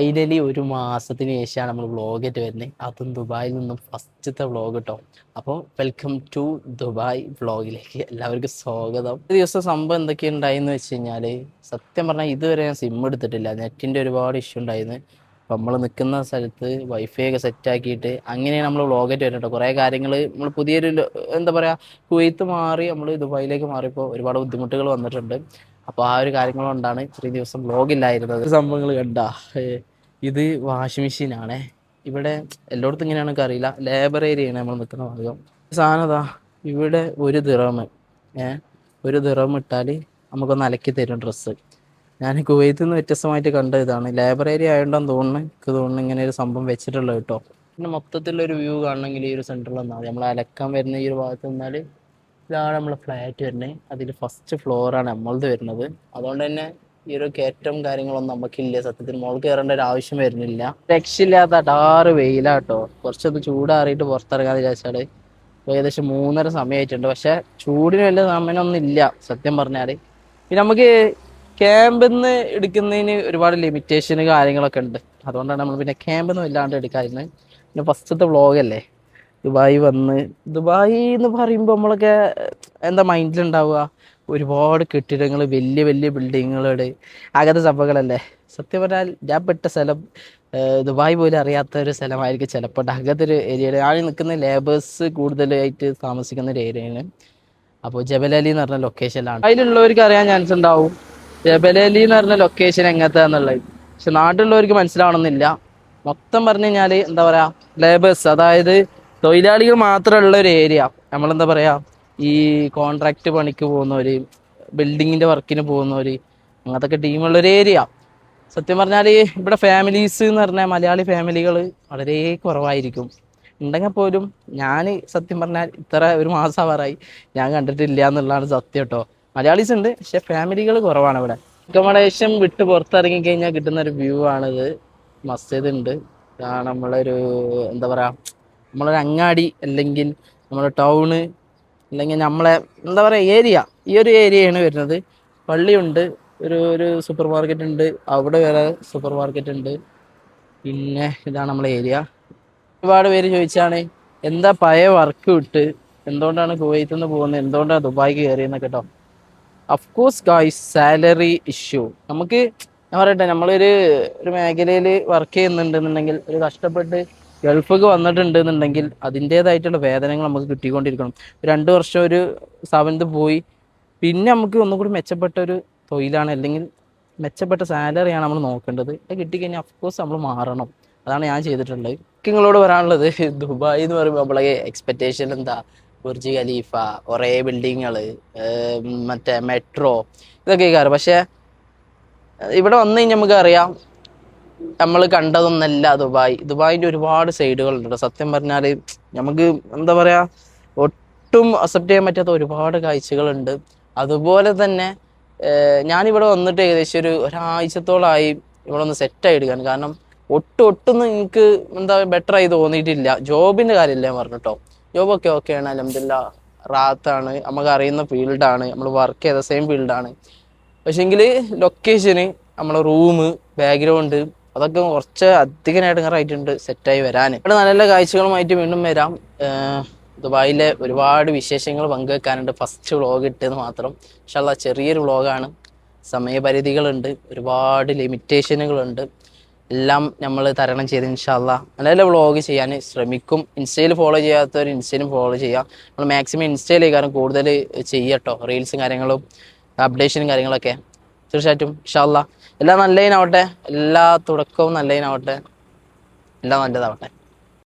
Finally ഒരു മാസത്തിന് ശേഷമാണ് നമ്മൾ വ്ളോഗായിട്ട് വരുന്നത്. അതും ദുബായിൽ നിന്നും ഫസ്റ്റത്തെ വ്ളോഗ് കേട്ടോ. അപ്പോൾ വെൽക്കം ടു ദുബായ് വ്ളോഗിലേക്ക് എല്ലാവർക്കും സ്വാഗതം. ഒരു ദിവസം സംഭവം എന്തൊക്കെയാണ് ഉണ്ടായെന്ന് വെച്ച് കഴിഞ്ഞാൽ, സത്യം പറഞ്ഞാൽ ഇതുവരെ ഞാൻ സിം എടുത്തിട്ടില്ല. നെറ്റിൻ്റെ ഒരുപാട് ഇഷ്യൂ ഉണ്ടായിരുന്നു. അപ്പം നമ്മൾ നിൽക്കുന്ന സ്ഥലത്ത് വൈഫൈ ഒക്കെ സെറ്റാക്കിയിട്ട് അങ്ങനെയാണ് നമ്മൾ വ്ളോഗായിട്ട് വരുന്നത് കേട്ടോ. കുറേ കാര്യങ്ങൾ നമ്മൾ പുതിയൊരു എന്താ പറയുക, കുവൈത്ത് മാറി നമ്മൾ ദുബായിലേക്ക് മാറിയപ്പോൾ ഒരുപാട് ബുദ്ധിമുട്ടുകൾ വന്നിട്ടുണ്ട്. അപ്പോൾ ആ ഒരു കാര്യങ്ങൾ കൊണ്ടാണ് ഇത്രയും ദിവസം വ്ളോഗില്ലായിരുന്നത്. സംഭവങ്ങൾ കണ്ടാ, ഇത് വാഷിംഗ് മെഷീനാണേ. ഇവിടെ എല്ലായിടത്തും ഇങ്ങനെയാണെന്നൊക്കെ അറിയില്ല. ലേബർ ഏരിയയാണ് നമ്മൾ നിൽക്കുന്ന ഭാഗം. സാധനതാ ഇവിടെ ഒരു ദിറം ഇട്ടാൽ നമുക്കൊന്ന് അലക്കി തരും ഡ്രസ്സ്. ഞാൻ കുവൈത്തിൽ നിന്ന് വ്യത്യസ്തമായിട്ട് കണ്ട ഇതാണ്. ലേബർ ഏരിയ ആയതുകൊണ്ടാന്ന് തോന്നുന്നു, എനിക്ക് തോന്നുന്നു ഇങ്ങനെ ഒരു സംഭവം വെച്ചിട്ടുള്ളത് കേട്ടോ. പിന്നെ മൊത്തത്തിലൊരു വ്യൂ കാണണമെങ്കിൽ ഈ ഒരു സെൻറ്ററിൽ വന്നാൽ മതി. നമ്മൾ അലക്കാൻ വരുന്ന ഈ ഒരു ഭാഗത്ത് നിന്നാൽ ഇതാണ് നമ്മളെ ഫ്ലാറ്റ് വരുന്നത്. അതിൽ ഫസ്റ്റ് ഫ്ലോറാണ് നമ്മളത് വരുന്നത്. അതുകൊണ്ട് തന്നെ ഈ ഒരു കയറ്റം കാര്യങ്ങളൊന്നും നമുക്കില്ല. സത്യത്തിൽ മുകളിൽ കയറേണ്ട ഒരു ആവശ്യം വരുന്നില്ല. രക്ഷയില്ലാത്ത അടാറ് വെയിലാട്ടോ. കുറച്ചൊന്ന് ചൂടാറിയിട്ട് പുറത്തിറങ്ങാന്ന് വിചാരിച്ചാൽ ഏകദേശം 3:30 സമയമായിട്ടുണ്ട്. പക്ഷെ ചൂടിന് വലിയ സമയമൊന്നും ഇല്ല സത്യം പറഞ്ഞാൽ. പിന്നെ നമുക്ക് ക്യാമ്പിൽ നിന്ന് എടുക്കുന്നതിന് ഒരുപാട് ലിമിറ്റേഷന് കാര്യങ്ങളൊക്കെ ഉണ്ട്. അതുകൊണ്ടാണ് നമ്മൾ പിന്നെ ക്യാമ്പിൽ നിന്ന് വല്ലാണ്ട് എടുക്കാതിരുന്നത്. പിന്നെ ഫസ്റ്റത്തെ വ്ളോഗല്ലേ, ദുബായി വന്ന്. ദുബായി എന്ന് പറയുമ്പോൾ നമ്മളൊക്കെ എന്താ മൈൻഡിലുണ്ടാവുക, ഒരുപാട് കെട്ടിടങ്ങൾ, വലിയ വലിയ ബിൽഡിങ്ങുകൾ, അങ്ങനത്തെ സംഭവങ്ങളല്ലേ. സത്യം പറഞ്ഞാൽ ഞാൻ പെട്ട സ്ഥലം ദുബായ് പോലും അറിയാത്ത ഒരു സ്ഥലമായിരിക്കും ചിലപ്പോൾ. അങ്ങനത്തെ ഒരു ഏരിയയിൽ ഞാൻ നിൽക്കുന്ന ലേബേഴ്സ് കൂടുതലായിട്ട് താമസിക്കുന്ന ഒരു ഏരിയയാണ്. അപ്പോൾ ജബലലി എന്ന് പറഞ്ഞ ലൊക്കേഷനിലാണ്. അതിലുള്ളവർക്ക് അറിയാൻ ചാൻസ് ഉണ്ടാവും ജബലലി എന്ന് പറഞ്ഞ ലൊക്കേഷൻ എങ്ങനത്തെയാന്നുള്ളത്. പക്ഷെ നാട്ടിലുള്ളവർക്ക് മനസ്സിലാവണമെന്നില്ല. മൊത്തം പറഞ്ഞു കഴിഞ്ഞാൽ എന്താ പറയുക, ലേബേഴ്സ്, അതായത് തൊഴിലാളികൾ മാത്രമുള്ള ഒരു ഏരിയ. നമ്മളെന്താ പറയുക, ഈ കോൺട്രാക്ട് പണിക്ക് പോകുന്നവർ, ബിൽഡിങ്ങിൻ്റെ വർക്കിന് പോകുന്നവർ, അങ്ങനത്തെ ടീമുള്ളൊരു ഏരിയ. സത്യം പറഞ്ഞാൽ ഇവിടെ ഫാമിലീസ് എന്ന് പറഞ്ഞാൽ മലയാളി ഫാമിലികൾ വളരെ കുറവായിരിക്കും. ഉണ്ടെങ്കിൽ പോലും ഞാൻ സത്യം പറഞ്ഞാൽ ഇത്ര ഒരു മാസം ആവാറായി ഞാൻ കണ്ടിട്ടില്ല എന്നുള്ളതാണ് സത്യം കേട്ടോ. മലയാളീസ് ഉണ്ട്, പക്ഷെ ഫാമിലികൾ കുറവാണ് ഇവിടെ. അക്കോമഡേഷൻ വിട്ട് പുറത്തിറങ്ങി കഴിഞ്ഞാൽ കിട്ടുന്ന ഒരു വ്യൂ ആണിത്. മസ്ജിദ് ഉണ്ട്, നമ്മളൊരു എന്താ പറയുക, നമ്മളൊരു അങ്ങാടി അല്ലെങ്കിൽ നമ്മുടെ ടൗണ് അല്ലെങ്കിൽ നമ്മളെ എന്താ പറയുക ഏരിയ, ഈ ഒരു ഏരിയയാണ് വരുന്നത്. പള്ളിയുണ്ട്, ഒരു സൂപ്പർ മാർക്കറ്റ് ഉണ്ട്, അവിടെ വേറെ സൂപ്പർ മാർക്കറ്റ് ഉണ്ട്. പിന്നെ ഇതാണ് നമ്മളെ ഏരിയ. ഒരുപാട് പേര് ചോദിച്ചാണ് എന്താ പഴയ വർക്ക് വിട്ട് എന്തുകൊണ്ടാണ് കുവൈത്തിൽ നിന്ന് പോകുന്നത്, എന്തുകൊണ്ടാണ് ദുബായിക്ക് കയറിയെന്നൊക്കെ കേട്ടോ. Of course guys, salary issue. നമുക്ക് ഞാൻ പറയട്ടെ, നമ്മളൊരു മേഖലയിൽ വർക്ക് ചെയ്യുന്നുണ്ടെന്നുണ്ടെങ്കിൽ, ഒരു കഷ്ടപ്പെട്ട് ഗൾഫിലേക്ക് വന്നിട്ടുണ്ടെന്നുണ്ടെങ്കിൽ അതിൻ്റേതായിട്ടുള്ള വേതനങ്ങൾ നമുക്ക് കിട്ടിക്കൊണ്ടിരിക്കണം. 2 വർഷം ഒരു സ്ഥാപനത്തിൽ പോയി പിന്നെ നമുക്ക് ഒന്നുകൂടി മെച്ചപ്പെട്ട ഒരു തൊഴിലാണ് അല്ലെങ്കിൽ മെച്ചപ്പെട്ട സാലറിയാണ് നമ്മൾ നോക്കേണ്ടത്. അത് കിട്ടിക്കഴിഞ്ഞാൽ അഫ്കോഴ്സ് നമ്മൾ മാറണം. അതാണ് ഞാൻ ചെയ്തിട്ടുള്ളത്. നിങ്ങളോട് പറയാനുള്ളത്, ദുബായ് എന്ന് പറയുമ്പോൾ നമ്മളെ എക്സ്പെക്റ്റേഷൻ എന്താ, ബുർജ് ഖലീഫ, കുറേ ബിൽഡിങ്ങുകൾ, മറ്റേ മെട്രോ, ഇതൊക്കെ കാരണം. പക്ഷേ ഇവിടെ വന്നു കഴിഞ്ഞാൽ നമുക്ക് അറിയാം നമ്മൾ കണ്ടതൊന്നല്ല ദുബായ്. ദുബായിൻ്റെ ഒരുപാട് സൈഡുകളുണ്ട് സത്യം പറഞ്ഞാൽ. നമുക്ക് എന്താ പറയുക, ഒട്ടും അക്സെപ്റ്റ് ചെയ്യാൻ പറ്റാത്ത ഒരുപാട് കാഴ്ചകളുണ്ട്. അതുപോലെ തന്നെ ഞാനിവിടെ വന്നിട്ട് ഏകദേശം ഒരാഴ്ചത്തോളമായി ഇവിടെ ഒന്ന് സെറ്റായി എടുക്കാൻ. കാരണം ഒട്ടും എനിക്ക് എന്താ ബെറ്റർ ആയി തോന്നിയിട്ടില്ല. ജോബിൻ്റെ കാര്യമില്ല ഞാൻ പറഞ്ഞിട്ടോ. ജോബൊക്കെ ഓക്കെയാണ്, അൽഹംദുലില്ലാ, റാത്താണ്, നമുക്ക് അറിയുന്ന ഫീൽഡാണ്, നമ്മൾ വർക്ക് ചെയ്ത സെയിം ഫീൽഡാണ്. പക്ഷേങ്കിൽ ലൊക്കേഷന്, നമ്മളെ റൂം, ബാക്ക്ഗ്രൗണ്ട്, അതൊക്കെ കുറച്ച് അധികം ഇടങ്ങാറായിട്ടുണ്ട് സെറ്റായി വരാൻ. ഇവിടെ നല്ല നല്ല കാഴ്ചകളുമായിട്ട് വീണ്ടും വരാം. ദുബായിലെ ഒരുപാട് വിശേഷങ്ങൾ പങ്കുവെക്കാനുണ്ട്. ഫസ്റ്റ് വ്ളോഗ് ഇട്ടെന്ന് മാത്രം. ഇൻഷാ അല്ലാഹ് ചെറിയൊരു വ്ളോഗാണ്. സമയപരിധികളുണ്ട്, ഒരുപാട് ലിമിറ്റേഷനുകളുണ്ട്. എല്ലാം നമ്മൾ തരണം ചെയ്ത് ഇൻഷാ അല്ലാഹ് നല്ല നല്ല വ്ളോഗ് ചെയ്യാൻ ശ്രമിക്കും. ഇൻസ്റ്റയിൽ ഫോളോ ചെയ്യാത്തവർ ഇൻസ്റ്റയിലും ഫോളോ ചെയ്യുക. നമ്മൾ മാക്സിമം ഇൻസ്റ്റയിലേക്കാണ് കൂടുതൽ ചെയ്യട്ടോ, റീൽസും കാര്യങ്ങളും അപ്ഡേഷനും കാര്യങ്ങളൊക്കെ. തീർച്ചയായിട്ടും ഇൻഷാ അല്ലാഹ് എല്ലാം നല്ലതിനാവട്ടെ, എല്ലാ തുടക്കവും നല്ലതിനാവട്ടെ, എല്ലാം നല്ലതാവട്ടെ.